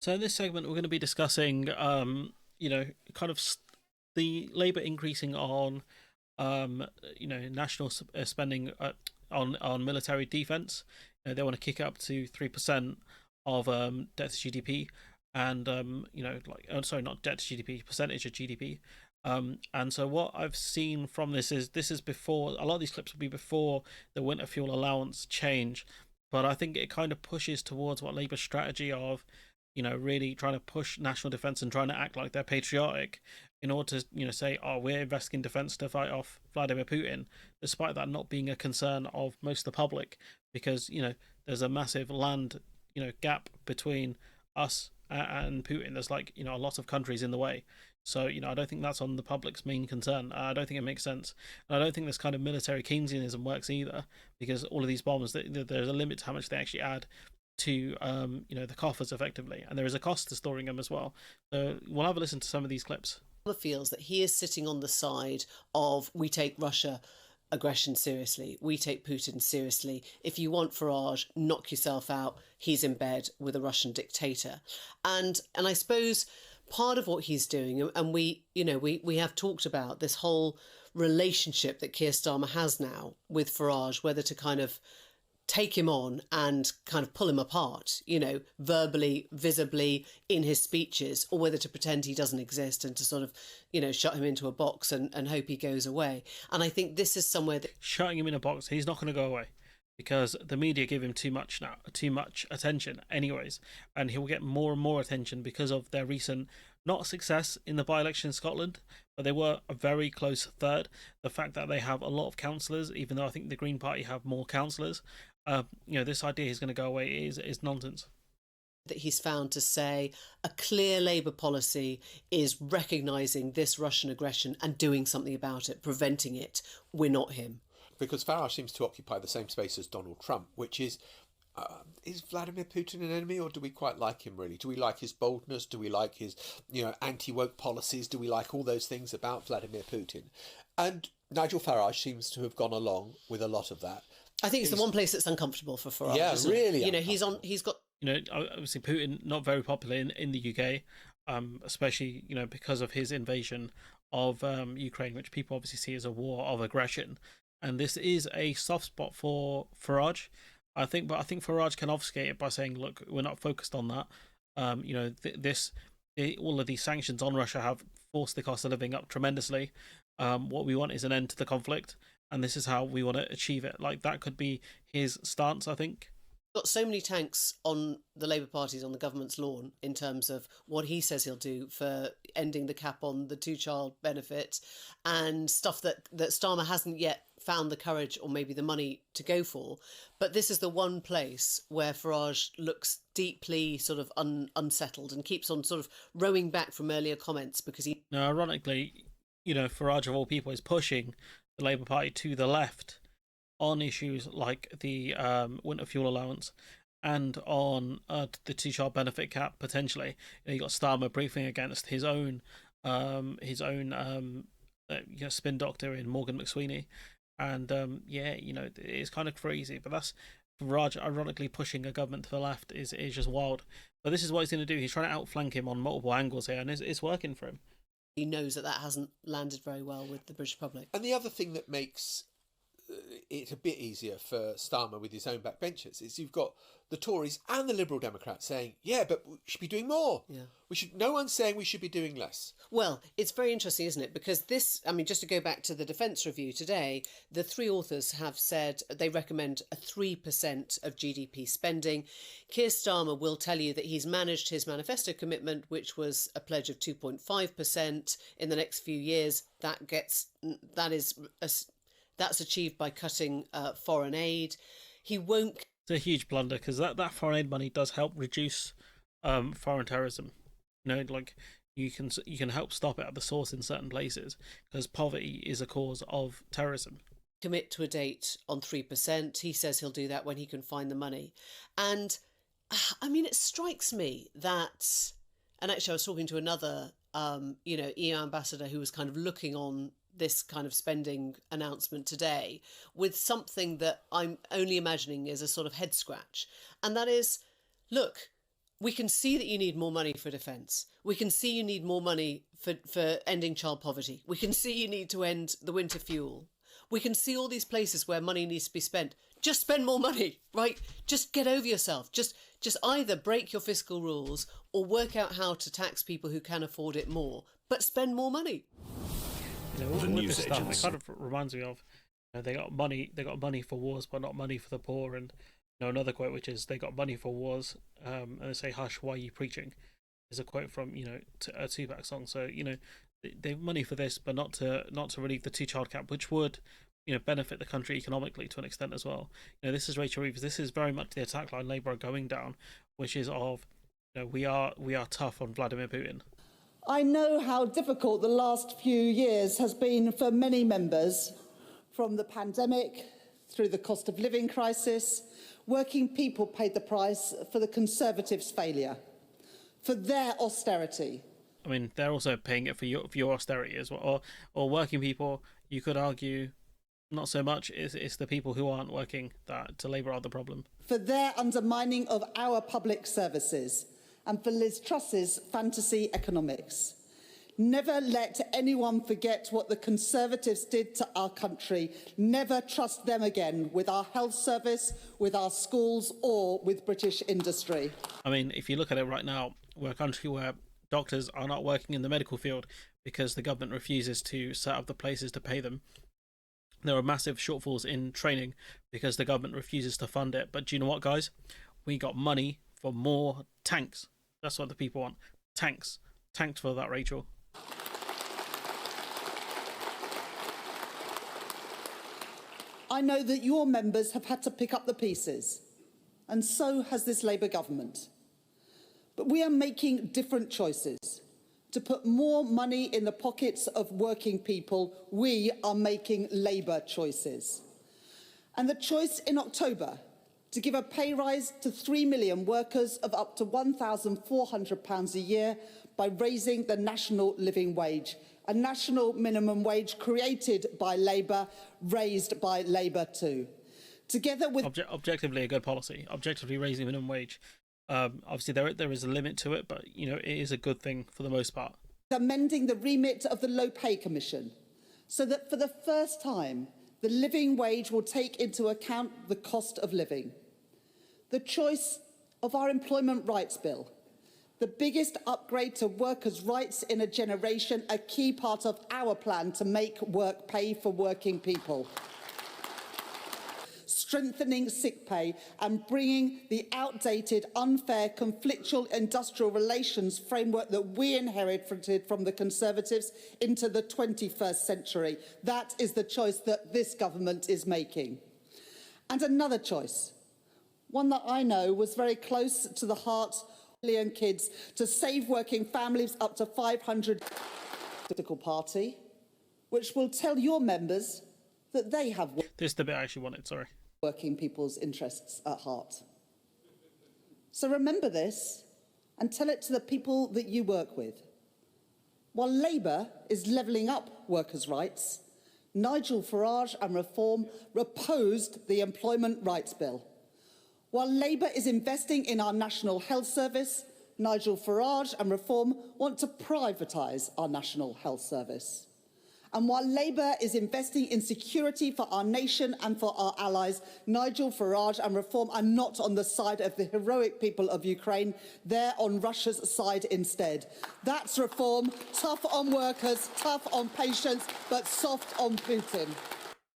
So in this segment, we're going to be discussing, you know, kind of the Labour increasing on, um, national spending on military defence. They want to kick it up to 3% of debt to GDP, and sorry, not debt to GDP, percentage of GDP. And so what I've seen from this is before a lot of these clips will be before the winter fuel allowance change, but I think it kind of pushes towards what Labour's strategy of really trying to push national defense and trying to act like they're patriotic in order to, say, oh, we're investing in defense to fight off Vladimir Putin, despite that not being a concern of most of the public, because, there's a massive land, gap between us and Putin. There's like, a lot of countries in the way. So, I don't think that's on the public's main concern. I don't think it makes sense. And I don't think this kind of military Keynesianism works either, because all of these bombs, there's a limit to how much they actually add to the coffers effectively, and there is a cost to storing them as well. So we'll have a listen to some of these clips. Feels that he is sitting on the side of we take Russia aggression seriously, we take Putin seriously. If you want Farage, knock yourself out. He's in bed with a Russian dictator, and I suppose part of what he's doing, and we have talked about this whole relationship that Keir Starmer has now with Farage, whether to kind of take him on and kind of pull him apart, verbally, visibly in his speeches, or whether to pretend he doesn't exist and to sort of, shut him into a box and hope he goes away. And I think this is somewhere that Shutting him in a box, he's not going to go away because the media give him too much now, too much attention, anyways, and he'll get more and more attention because of their recent not success in the by-election in Scotland, but they were a very close third. The fact that they have a lot of councillors, even though I think the Green Party have more councillors, this idea he's going to go away is nonsense. that he's found to say a clear Labour policy is recognising this Russian aggression and doing something about it, preventing it. We're not him. Because Farage seems to occupy the same space as Donald Trump, which is Vladimir Putin an enemy, or do we quite like him, really? Do we like his boldness? Do we like his, anti-woke policies? Do we like all those things about Vladimir Putin? And Nigel Farage seems to have gone along with a lot of that. I think it's the one place that's uncomfortable for Farage. Yeah, really. He's got. Obviously Putin not very popular in the UK, especially because of his invasion of Ukraine, which people obviously see as a war of aggression, and this is a soft spot for Farage. But I think Farage can obfuscate it by saying, "Look, we're not focused on that. All of these sanctions on Russia have forced the cost of living up tremendously. What we want is an end to the conflict, and this is how we want to achieve it." Like that could be his stance, I think. Got so many tanks on the Labour Party's on the government's lawn in terms of what he says he'll do for ending the cap on the two-child benefit and stuff that Starmer hasn't yet found the courage or maybe the money to go for. But this is the one place where Farage looks deeply sort of unsettled and keeps on sort of rowing back from earlier comments because he... Now, ironically, Farage of all people is pushing the Labour Party to the left on issues like the winter fuel allowance and on the two-child benefit cap potentially. You got Starmer briefing against his own spin doctor in Morgan McSweeney, and it's kind of crazy. But that's Raj ironically pushing a government to the left is just wild. But this is what he's going to do. He's trying to outflank him on multiple angles here, and it's working for him. He knows that hasn't landed very well with the British public. And the other thing that makes it a bit easier for Starmer with his own backbenchers is you've got the Tories and the Liberal Democrats saying, yeah, but we should be doing more. Yeah. No one's saying we should be doing less. Well, it's very interesting, isn't it? Because just to go back to the Defence Review today, the three authors have said they recommend a 3% of GDP spending. Keir Starmer will tell you that he's managed his manifesto commitment, which was a pledge of 2.5% in the next few years. That's achieved by cutting foreign aid. He won't. It's a huge blunder because that foreign aid money does help reduce foreign terrorism. Like you can help stop it at the source in certain places because poverty is a cause of terrorism. Commit to a date on 3%. He says he'll do that when he can find the money. And it strikes me that, and actually I was talking to another, EU ambassador who was kind of looking on this kind of spending announcement today with something that I'm only imagining is a sort of head scratch. And that is, look, We can see that you need more money for defence. We can see you need more money for ending child poverty. We can see you need to end the winter fuel. We can see all these places where money needs to be spent. Just spend more money, right? Just get over yourself. Just either break your fiscal rules or work out how to tax people who can afford it more, but spend more money. You know, with this stuff, it kind of reminds me of, you know, they got money for wars, but not money for the poor. And you know, another quote, which is, they got money for wars, and they say, "Hush, why are you preaching?" Is a quote from, you know, a Tupac song. So, you know, they have money for this, but not to relieve the two-child cap, which would, you know, benefit the country economically to an extent as well. You know, this is Rachel Reeves. This is very much the attack line Labour are going down, which is of, you know, we are tough on Vladimir Putin. I know how difficult the last few years has been for many members, from the pandemic through the cost of living crisis. Working people paid the price for the Conservatives' failure, for their austerity. I mean, they're also paying it for your austerity as well. Or working people, you could argue, not so much. It's the people who aren't working that to Labour are the problem. For their undermining of our public services, and for Liz Truss's fantasy economics. Never let anyone forget what the Conservatives did to our country. Never trust them again with our health service, with our schools, or with British industry. I mean, if you look at it right now, we're a country where doctors are not working in the medical field because the government refuses to set up the places to pay them. There are massive shortfalls in training because the government refuses to fund it. But do you know what, guys? We got money for more tanks. That's what the people want. Tanks. Tanks for that, Rachel. I know that your members have had to pick up the pieces, and so has this Labour government. But we are making different choices. To put more money in the pockets of working people, we are making Labour choices. And the choice in October to give a pay rise to 3 million workers of up to £1,400 a year by raising the national living wage, a national minimum wage created by Labour, raised by Labour too. Together with objectively a good policy, objectively raising minimum wage. Obviously, there is a limit to it, but you know, it is a good thing for the most part. Amending the remit of the Low Pay Commission, so that for the first time, the living wage will take into account the cost of living. The choice of our Employment Rights Bill, the biggest upgrade to workers' rights in a generation, a key part of our plan to make work pay for working people. Strengthening sick pay and bringing the outdated, unfair, conflictual industrial relations framework that we inherited from the Conservatives into the 21st century. That is the choice that this government is making. And another choice, one that I know was very close to the heart of million kids, to save working families up to 500 political party, which will tell your members that they have this is the bit I actually wanted, sorry. Working people's interests at heart. So remember this and tell it to the people that you work with. While Labour is levelling up workers' rights, Nigel Farage and Reform opposed the Employment Rights Bill. While Labour is investing in our National Health Service, Nigel Farage and Reform want to privatise our National Health Service. And while Labour is investing in security for our nation and for our allies, Nigel Farage and Reform are not on the side of the heroic people of Ukraine. They're on Russia's side instead. That's Reform, tough on workers, tough on patients, but soft on Putin.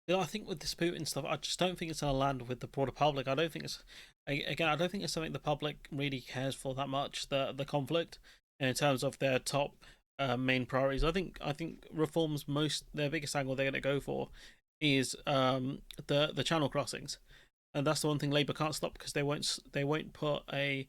You know, I think with this Putin stuff, I just don't think it's going to land with the broader public. I don't think it's, again, I don't think it's something the public really cares for that much, the conflict, in terms of their top main priorities. I think Reform's their biggest angle they're going to go for is the channel crossings, and that's the one thing Labour can't stop because they won't put a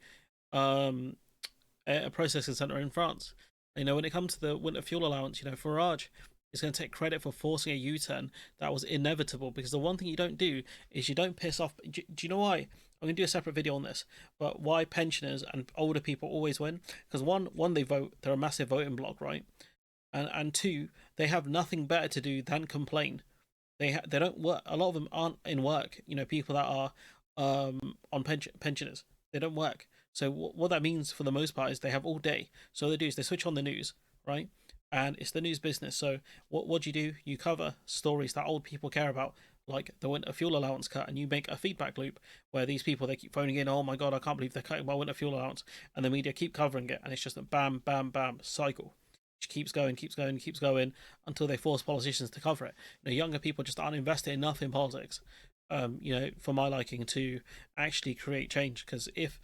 processing centre in France. You know, when it comes to the winter fuel allowance, you know, Farage is going to take credit for forcing a U-turn that was inevitable, because the one thing you don't do is you don't piss off. Do you know why? I'm going to do a separate video on this, but why pensioners and older people always win? Because one, they vote, they're a massive voting bloc, right? And two, they have nothing better to do than complain. They don't work. A lot of them aren't in work. You know, people that are on pensioners, they don't work. So what that means for the most part is they have all day. So what they do is they switch on the news, right? And it's the news business. So what do? You cover stories that old people care about, like the winter fuel allowance cut, and you make a feedback loop where these people, they keep phoning in, oh my god, I can't believe they're cutting my winter fuel allowance, and the media keep covering it, and it's just a bam, bam, bam cycle. Which keeps going, keeps going, keeps going until they force politicians to cover it. Younger people just aren't invested enough in politics, for my liking, to actually create change. Because if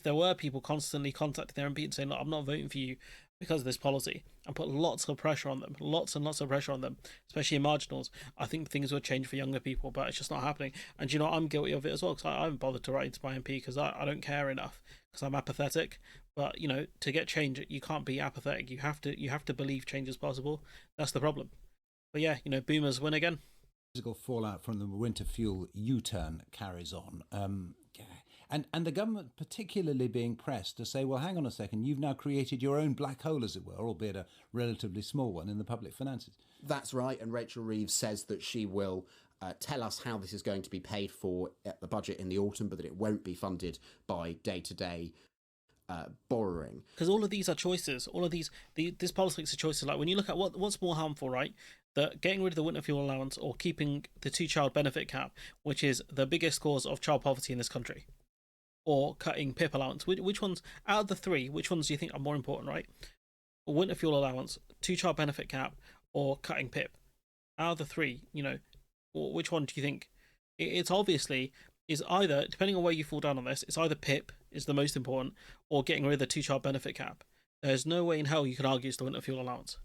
there were people constantly contacting their MP and saying, look, I'm not voting for you because of this policy, and put lots of pressure on them, lots and lots of pressure on them, especially in marginals, I think things would change for younger people, but it's just not happening. And I'm guilty of it as well, because I haven't bothered to write into my MP because I don't care enough, because I'm apathetic. But to get change, you can't be apathetic. You have to believe change is possible. That's the problem. But yeah, boomers win again. Physical fallout from the winter fuel U-turn carries on. And the government particularly being pressed to say, well, hang on a second, you've now created your own black hole, as it were, albeit a relatively small one, in the public finances. That's right, and Rachel Reeves says that she will tell us how this is going to be paid for at the budget in the autumn, but that it won't be funded by day-to-day borrowing. Because all of these are choices. All of this politics are choices. Like when you look at what's more harmful, right? Getting rid of the winter fuel allowance, or keeping the 2-child benefit cap, which is the biggest cause of child poverty in this country, or cutting PIP allowance. Which ones, out of the three, which ones do you think are more important, right? Winter fuel allowance, 2-child benefit cap, or cutting PIP? Out of the three, which one do you think? It's obviously is either, depending on where you fall down on this, it's either PIP is the most important, or getting rid of the 2-child benefit cap. There's no way in hell you can argue it's the winter fuel allowance.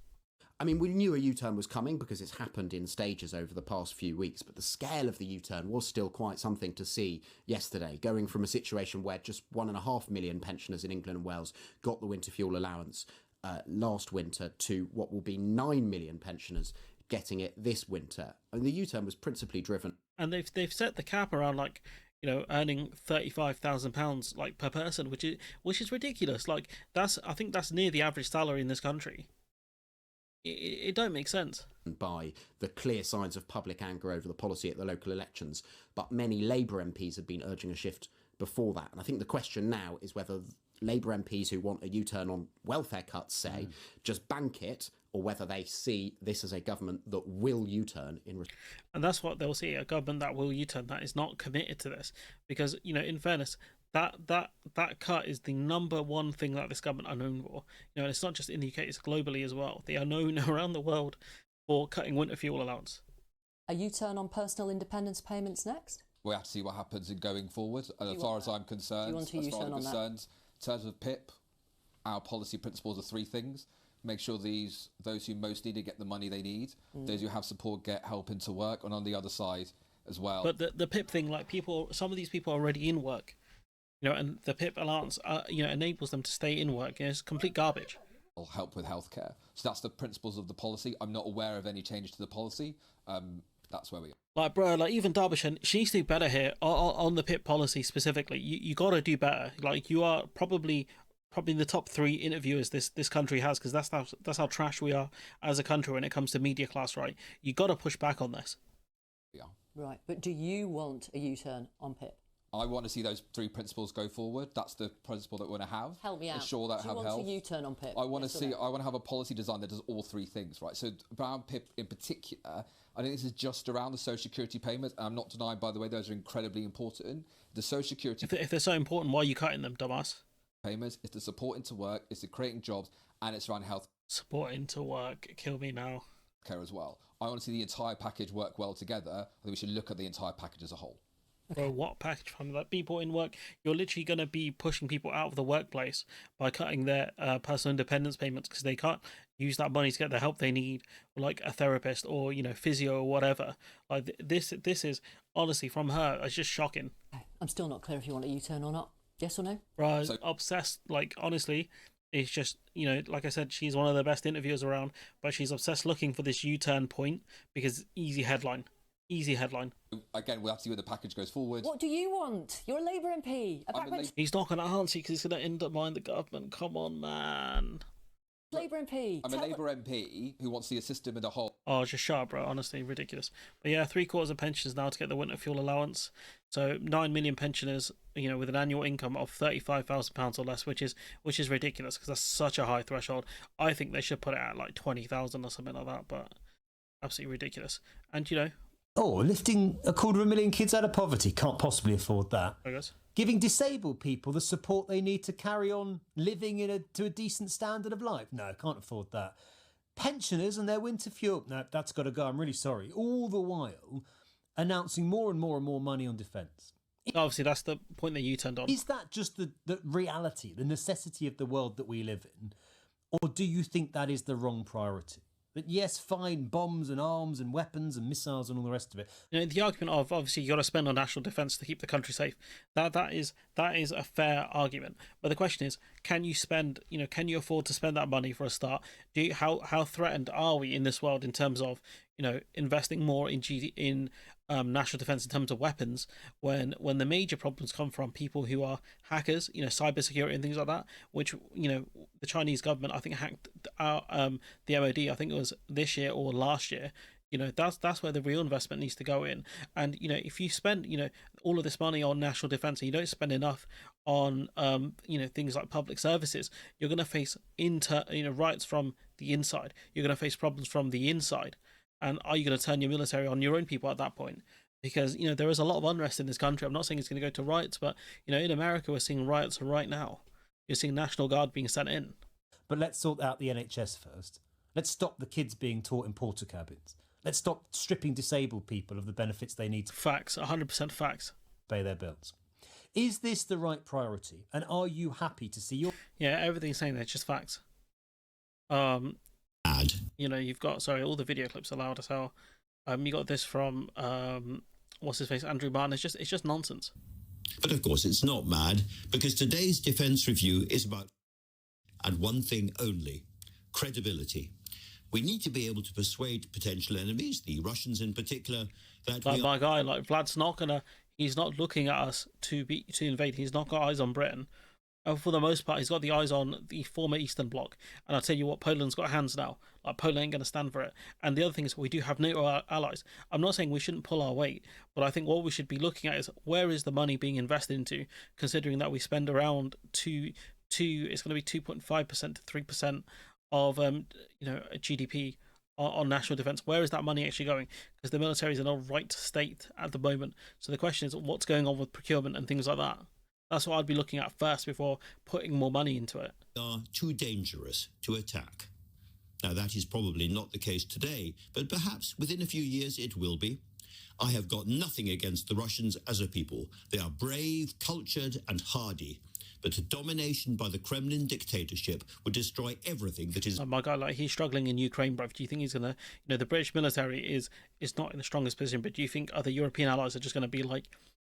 I mean, we knew a U-turn was coming because it's happened in stages over the past few weeks, but the scale of the U-turn was still quite something to see yesterday, going from a situation where just 1.5 million pensioners in England and Wales got the winter fuel allowance last winter to what will be 9 million pensioners getting it this winter. And the U-turn was principally driven. And they've set the cap around earning £35,000 per person, which is ridiculous. I think that's near the average salary in this country. It don't make sense. By the clear signs of public anger over the policy at the local elections, but many Labour MPs had been urging a shift before that. And I think the question now is whether Labour MPs who want a U-turn on welfare cuts say just bank it, or whether they see this as a government that will U-turn in. And that's what they'll see, a government that will U-turn, that is not committed to this. Because, in fairness, that cut is the number one thing that this government are known for. And it's not just in the UK, it's globally as well. They are known around the world for cutting winter fuel allowance. A U-turn on personal independence payments next? We'll have to see what happens in going forward. And as far as I'm concerned, do you want a U-turn on that? In terms of PIP, our policy principles are 3 things. Make sure those who most need it get the money they need. Those who have support get help into work, and on the other side as well. But the PIP thing, some of these people are already in work, and the PIP allowance, enables them to stay in work. It's complete garbage. Help with healthcare. So that's the principles of the policy. I'm not aware of any change to the policy. That's where we are. Even Derbyshire, she needs to do better here on the PIP policy specifically. You got to do better. You are probably the top 3 interviewers this country has, because that's how trash we are as a country when it comes to media class, right? You got to push back on this. Yeah. Right, but do you want a U-turn on PIP? I want to see those 3 principles go forward. That's the principle that we want to have. Help me out. Ensure that do you want a U-turn on PIP? I want to have a policy design that does all 3 things, right? So around PIP in particular, I think this is just around the social security payments. I'm not denying, by the way, those are incredibly important. The social security... If they're so important, why are you cutting them, dumbass? Payments, it's the supporting to work, it's the creating jobs, and it's around health. Supporting to work, kill me now. Care as well. I want to see the entire package work well together. I think we should look at the entire package as a whole. Bro, what package from people in work? You're literally going to be pushing people out of the workplace by cutting their personal independence payments, because they can't use that money to get the help they need, like a therapist or physio or whatever. This is honestly, from her, it's just shocking. I'm still not clear if you want a U-turn or not. Yes or no? Right, obsessed. Honestly, it's just, like I said, she's one of the best interviewers around, but she's obsessed looking for this U-turn point, because easy headline. Again, we'll have to see where the package goes forward. What do you want? You're a Labour MP. He's not going to answer because he's going to undermine the government. Come on, man. Labour MP. I'm a Labour MP who wants to see a system in a whole. Oh, just shut up, bro. Honestly, ridiculous. But yeah, 3/4 of pensioners now to get the winter fuel allowance. So 9 million pensioners, with an annual income of £35,000 or less, which is ridiculous because that's such a high threshold. I think they should put it at like 20,000 or something like that. But absolutely ridiculous. And lifting 250,000 kids out of poverty. Can't possibly afford that. I guess. Giving disabled people the support they need to carry on living to a decent standard of life. No, can't afford that. Pensioners and their winter fuel. No, that's got to go. I'm really sorry. All the while announcing more and more and more money on defence. Obviously, that's the point that you turned on. Is that just the reality, the necessity of the world that we live in? Or do you think that is the wrong priority? That yes, fine, bombs and arms and weapons and missiles and all the rest of it. The argument of obviously you got to spend on national defence to keep the country safe. That is a fair argument. But the question is, can you spend? Can you afford to spend that money for a start? How threatened are we in this world in terms of investing more in national defense in terms of weapons when the major problems come from people who are hackers, cybersecurity and things like that, which the Chinese government I think hacked our the MOD, I think it was this year or last year. That's where the real investment needs to go in. And if you spend all of this money on national defense and you don't spend enough on things like public services, you're going to face riots from the inside. You're going to face problems from the inside. And are you going to turn your military on your own people at that point? Because, there is a lot of unrest in this country. I'm not saying it's going to go to riots, but, in America, we're seeing riots right now. You're seeing National Guard being sent in. But let's sort out the NHS first. Let's stop the kids being taught in porter cabins. Let's stop stripping disabled people of the benefits they need to Facts, 100% facts. Pay their bills. Is this the right priority? And are you happy to see your... Yeah, everything's saying there, it's just facts. You've got all the video clips are loud as hell. You got this from what's his face, Andrew Martin. It's just nonsense. But of course, it's not mad because today's defence review is about and one thing only: credibility. We need to be able to persuade potential enemies, the Russians in particular, that my guy, Vlad's not gonna. He's not looking at us to invade. He's not got eyes on Britain. For the most part, he's got the eyes on the former Eastern Bloc. And I'll tell you what, Poland's got hands now. Poland ain't going to stand for it. And the other thing is we do have NATO allies. I'm not saying we shouldn't pull our weight, but I think what we should be looking at is where is the money being invested into, considering that we spend around it's going to be 2.5% to 3% of GDP on national defence. Where is that money actually going? Because the military is in a right state at the moment. So the question is what's going on with procurement and things like that. That's what I'd be looking at first before putting more money into it. Are too dangerous to attack. Now, that is probably not the case today, but perhaps within a few years it will be. I have got nothing against the Russians as a people. They are brave, cultured and hardy. But domination by the Kremlin dictatorship would destroy everything that is... Oh my God, he's struggling in Ukraine, bro. Do you think he's going to... the British military is not in the strongest position, but do you think other European allies are just going to be like,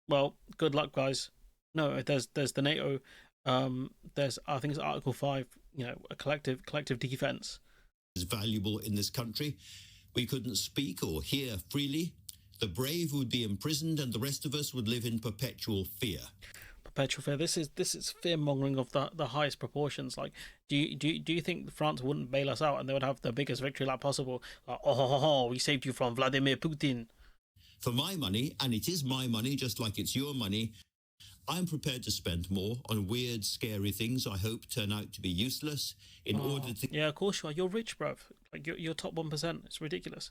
well, good luck, guys? No, there's the NATO. There's I think it's Article 5. A collective defense is valuable in this country. We couldn't speak or hear freely. The brave would be imprisoned, and the rest of us would live in perpetual fear. Perpetual fear. This is fear mongering of the highest proportions. Do you think France wouldn't bail us out and they would have the biggest victory lap possible? We saved you from Vladimir Putin. For my money, and it is my money, just like it's your money. I'm prepared to spend more on weird, scary things I hope turn out to be useless in order to... Yeah, of course you are. You're rich, bruv. You're top 1%. It's ridiculous.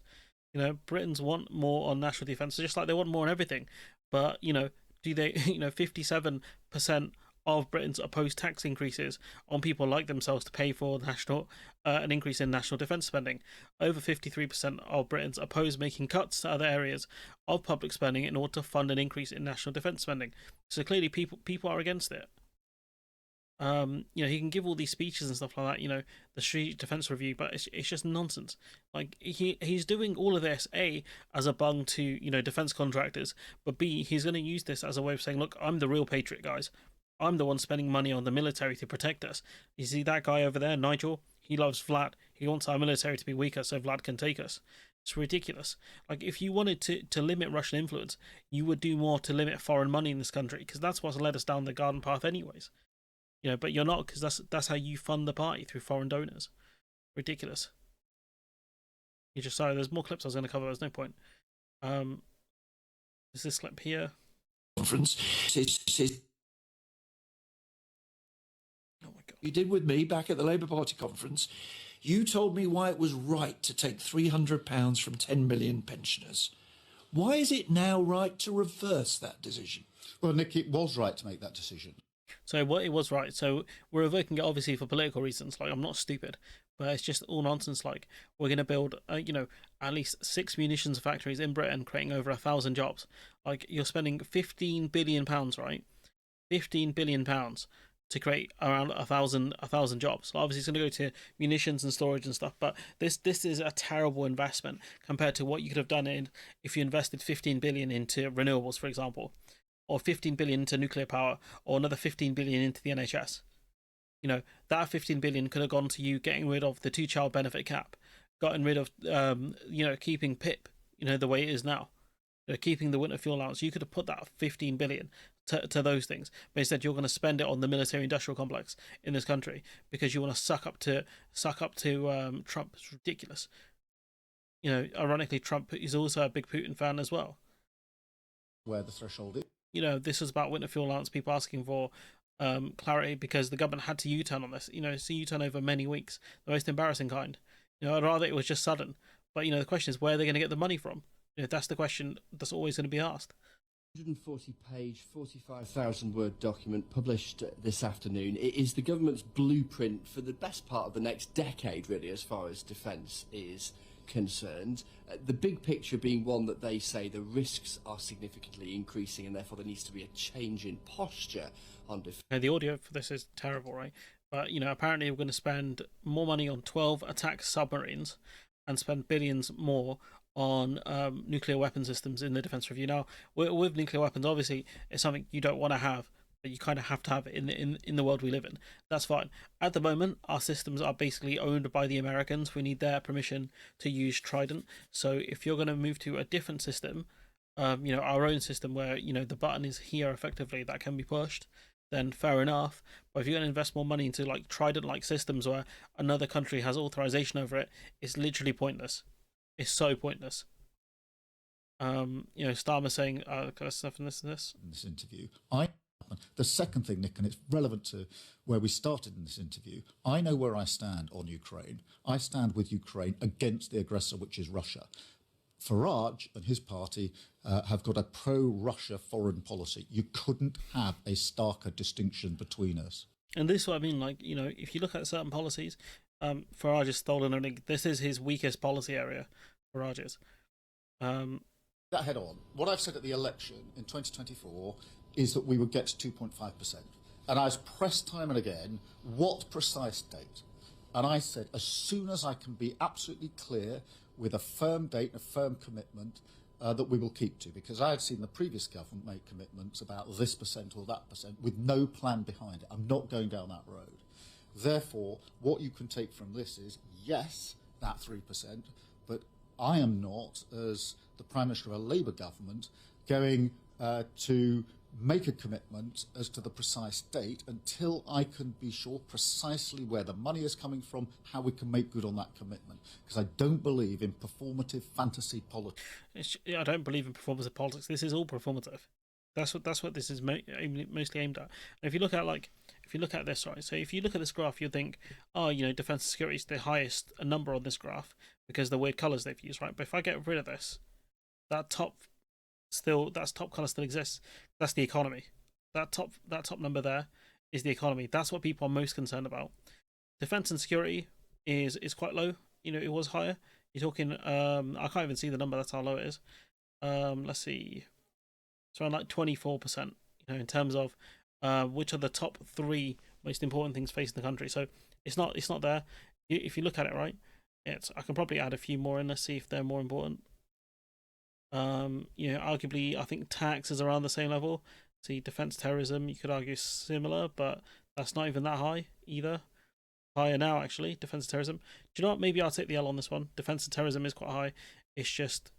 Britons want more on national defence, just like they want more on everything. But, do they, 57% of Britons oppose tax increases on people like themselves to pay for an increase in national defence spending. Over 53% of Britons oppose making cuts to other areas of public spending in order to fund an increase in national defence spending. So clearly people are against it. He can give all these speeches and stuff like that, the Strategic Defence Review, but it's just nonsense. He's doing all of this, A, as a bung to, defence contractors, but B, he's going to use this as a way of saying, look, I'm the real patriot, guys. I'm the one spending money on the military to protect us. You see that guy over there, Nigel? He loves Vlad. He wants our military to be weaker so Vlad can take us. It's ridiculous. If you wanted to limit Russian influence, you would do more to limit foreign money in this country, because that's what's led us down the garden path anyways. But you're not, because that's how you fund the party, through foreign donors. Ridiculous. You just sorry. There's more clips I was going to cover. There's no point. Is this clip here? Conference. Oh my god! You did with me back at the Labour Party conference. You told me why it was right to take £300 from 10 million pensioners. Why is it now right to reverse that decision? Well, Nick, it was right to make that decision. So what it was right. So we're revoking it obviously for political reasons. Like, I'm not stupid, but it's just all nonsense. Like, we're going to build, at least 6 munitions factories in Britain, creating over 1,000 jobs. Like, you're spending £15 billion, right? £15 billion to create around 1,000 jobs. So obviously, it's going to go to munitions and storage and stuff. But this is a terrible investment compared to what you could have done if you invested 15 billion into renewables, for example, or 15 billion into nuclear power, or another 15 billion into the NHS. That 15 billion could have gone to you getting rid of the 2-child benefit cap, gotten rid of keeping PIP, the way it is now, keeping the winter fuel allowance. You could have put that 15 billion to those things, but instead you're going to spend it on the military industrial complex in this country because you want to suck up to Trump. It's ridiculous. Ironically, Trump is also a big Putin fan as well. Where the threshold is. This was about winter fuel allowance, people asking for clarity because the government had to U-turn on this. It's a U-turn over many weeks, the most embarrassing kind. I'd rather it was just sudden. But, the question is, where are they going to get the money from? That's the question that's always going to be asked. 140-page, 45,000-word document published this afternoon. It is the government's blueprint for the best part of the next decade, really, as far as defence is concerned. The big picture being one that they say the risks are significantly increasing and therefore there needs to be a change in posture on defence. The audio for this is terrible, right? But, apparently we're going to spend more money on 12 attack submarines and spend billions more on nuclear weapon systems in the defence review. Now, with nuclear weapons, obviously, it's something you don't want to have, but you kind of have to have it in the world we live in. That's fine. At the moment, our systems are basically owned by the Americans. We need their permission to use Trident. So if you're going to move to a different system, our own system where, the button is here effectively that can be pushed, then fair enough. But if you're going to invest more money into like Trident-like systems where another country has authorization over it, it's literally pointless. It's so pointless. Starmer saying, can I stuff in this? In this interview, the second thing, Nick, and it's relevant to where we started in this interview, I know where I stand on Ukraine. I stand with Ukraine against the aggressor, which is Russia. Farage and his party have got a pro-Russia foreign policy. You couldn't have a starker distinction between us. And this is what I mean, if you look at certain policies, Farage has stolen everything. This is his weakest policy area, Farage's. That head on. What I've said at the election in 2024 is that we would get to 2.5%. And I was pressed time and again, what precise date? And I said, as soon as I can be absolutely clear with a firm date, a firm commitment that we will keep to, because I had seen the previous government make commitments about this percent or that percent with no plan behind it. I'm not going down that road. Therefore, what you can take from this is, yes, that 3%, but I am not, as the Prime Minister of a Labour government, going to make a commitment as to the precise date until I can be sure precisely where the money is coming from, how we can make good on that commitment. Because I don't believe in performative fantasy politics. I don't believe in performative politics. This is all performative. That's what this is mostly aimed at. And if you look at this, right? So if you look at this graph, you'll think, defense and security is the highest number on this graph because of the weird colors they've used, right? But if I get rid of this, that top color still exists. That's the economy. That top number there is the economy. That's what people are most concerned about. Defense and security is quite low. It was higher. You're talking I can't even see the number, that's how low it is. Let's see. It's around like 24%, in terms of which are the top 3 most important things facing the country. So it's not there. If you look at it, right, I can probably add a few more in. Let's see if they're more important. Arguably, I think tax is around the same level. See, defense terrorism, you could argue similar, but that's not even that high either. Higher now, actually, defense terrorism. Do you know what? Maybe I'll take the L on this one. Defense and terrorism is quite high. It's just,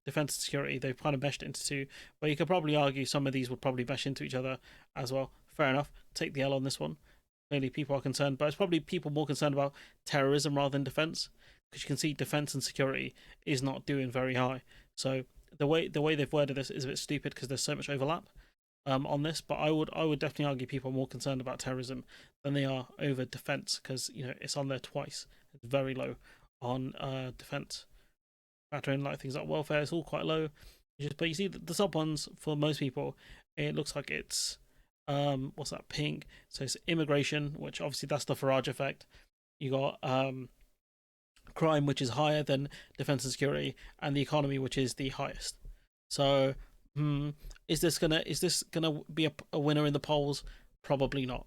defense and security, they've kind of meshed it into 2. But you could probably argue some of these would probably mesh into each other as well. Fair enough. Take the L on this one. clearly people are concerned, but it's probably people more concerned about terrorism rather than defense, because you can see defense and security is not doing very high. So the way they've worded this is a bit stupid because there's so much overlap on this. But I would definitely argue people are more concerned about terrorism than they are over defense, because it's on there twice. It's very low on defense. Factor in like things like welfare, it's all quite low. But you see the sub ones for most people, it looks like it's what's that, pink? So it's immigration, which obviously that's the Farage effect. You got crime, which is higher than defense and security, and the economy, which is the highest. So is this gonna be a winner in the polls? Probably not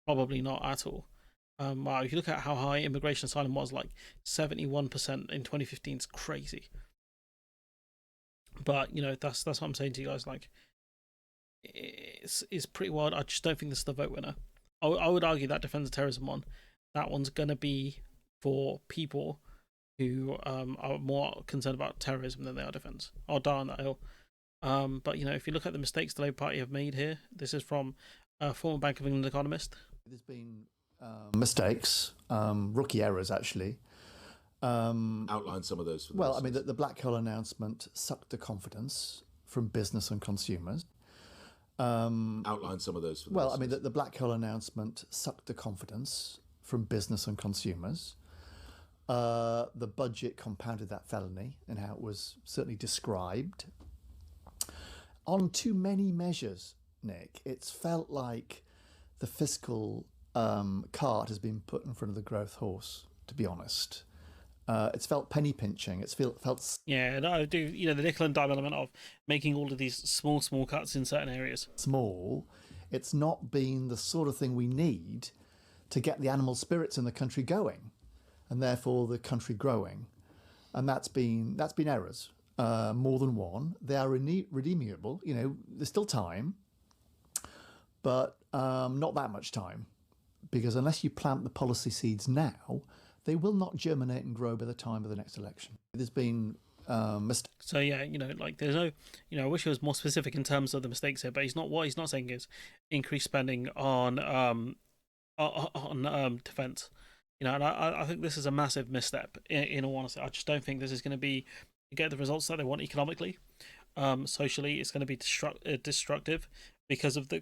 at all. Wow, if you look at how high immigration asylum was, like 71% in 2015, is crazy. But that's what I'm saying to you guys. Like, it's pretty wild. I just don't think this is the vote winner. I would argue that defense and terrorism one, that one's gonna be for people who are more concerned about terrorism than they are defense. I'll die on that hill. But if you look at the mistakes the Labour Party have made here, this is from a former Bank of England economist. There's been mistakes, rookie errors actually. Outline some of those. Well, I mean, the black hole announcement sucked the confidence from business and consumers. Outline some of those. Well, I mean, the black hole announcement sucked the confidence from business and consumers. The budget compounded that felony and how it was certainly described. On too many measures, Nick, it's felt like the fiscal cart has been put in front of the growth horse, to be honest. It's felt penny pinching. It's felt. Yeah, no, I do. The nickel and dime element of making all of these small cuts in certain areas. Small. It's not been the sort of thing we need to get the animal spirits in the country going, and therefore the country growing, and that's been errors. More than one. They are redeemable. There's still time, but not that much time, because unless you plant the policy seeds now, they will not germinate and grow by the time of the next election. There's been mistakes. So yeah, like there's no, I wish he was more specific in terms of the mistakes here, but he's not. What he's not saying is increased spending on defense. And I think this is a massive misstep. In all honesty, I just don't think this is going to get the results that they want economically. Socially, it's going to be destructive because of the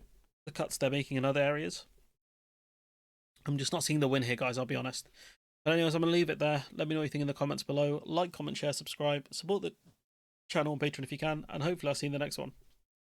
cuts they're making in other areas. I'm just not seeing the win here, guys, I'll be honest. But anyways, I'm going to leave it there. Let me know what you think in the comments below. Like, comment, share, subscribe. Support the channel on Patreon if you can. And hopefully I'll see you in the next one.